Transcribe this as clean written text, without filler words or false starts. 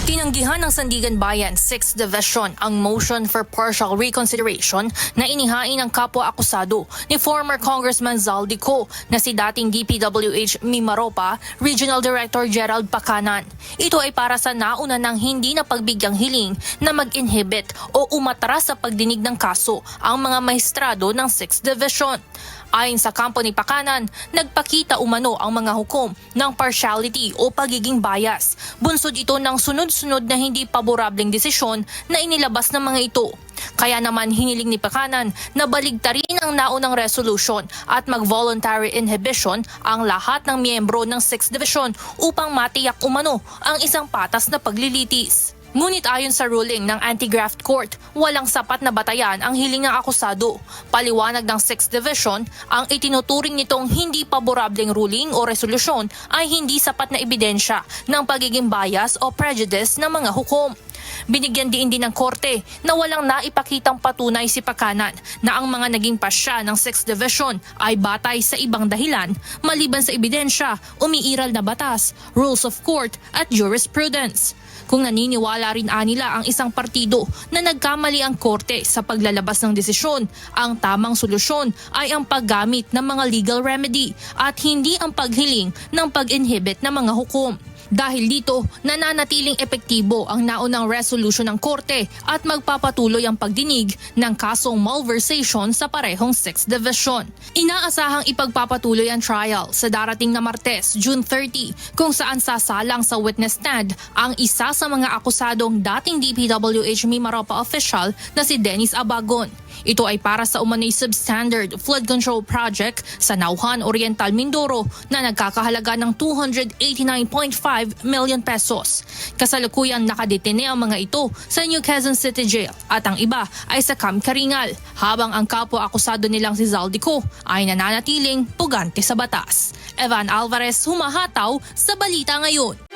Tinanggihan ng Sandigan Bayan 6th Division ang motion for partial reconsideration na inihain ng kapwa-akusado ni former Congressman Zaldico na si dating DPWH Mimaropa Regional Director Gerald Pacanan. Ito ay para sa nauna ng hindi na pagbigyang hiling na mag-inhibit o umatras sa pagdinig ng kaso ang mga maestrado ng 6th Division. Ayon sa kampo ni Pacanan, nagpakita umano ang mga hukom ng partiality o pagiging bias. Bunsod ito ng sunod-sunod na hindi paborableng desisyon na inilabas ng mga ito. Kaya naman hiniling ni Pacanan na baligtarin ang naunang resolution at mag-voluntary inhibition ang lahat ng miyembro ng 6th Division upang matiyak umano ang isang patas na paglilitis. Ngunit ayon sa ruling ng Anti-Graft Court, walang sapat na batayan ang hiling ng akusado. Paliwanag ng 6th Division, ang itinuturing nitong hindi paborableng ruling o resolusyon ay hindi sapat na ebidensya ng pagiging bias o prejudice ng mga hukom. Binigyan din ng korte na walang naipakitang patunay si Pacanan na ang mga naging pasya ng 6th Division ay batay sa ibang dahilan maliban sa ebidensya, umiiral na batas, rules of court at jurisprudence. Kung naniniwala rin anila ang isang partido na nagkamali ang korte sa paglalabas ng desisyon, ang tamang solusyon ay ang paggamit ng mga legal remedy at hindi ang paghiling ng pag-inhibit ng mga hukom. Dahil dito, nananatiling epektibo ang naunang resolution ng korte at magpapatuloy ang pagdinig ng kasong malversation sa parehong 6th Division. Inaasahang ipagpapatuloy ang trial sa darating na Martes, June 30, kung saan sasalang sa witness stand ang isa sa mga akusadong dating DPWH Mimaropa official na si Dennis Abagon. Ito ay para sa umano'y substandard flood control project sa Nauhan Oriental, Mindoro na nagkakahalaga ng 289.5 million pesos. Kasalukuyang nakadetene ang mga ito sa New Quezon City Jail at ang iba ay sa Camp Karingal, habang ang kapwa-akusado nilang si Zaldico ay nananatiling pugante sa batas. Evan Alvarez, humahataw sa Balita Ngayon.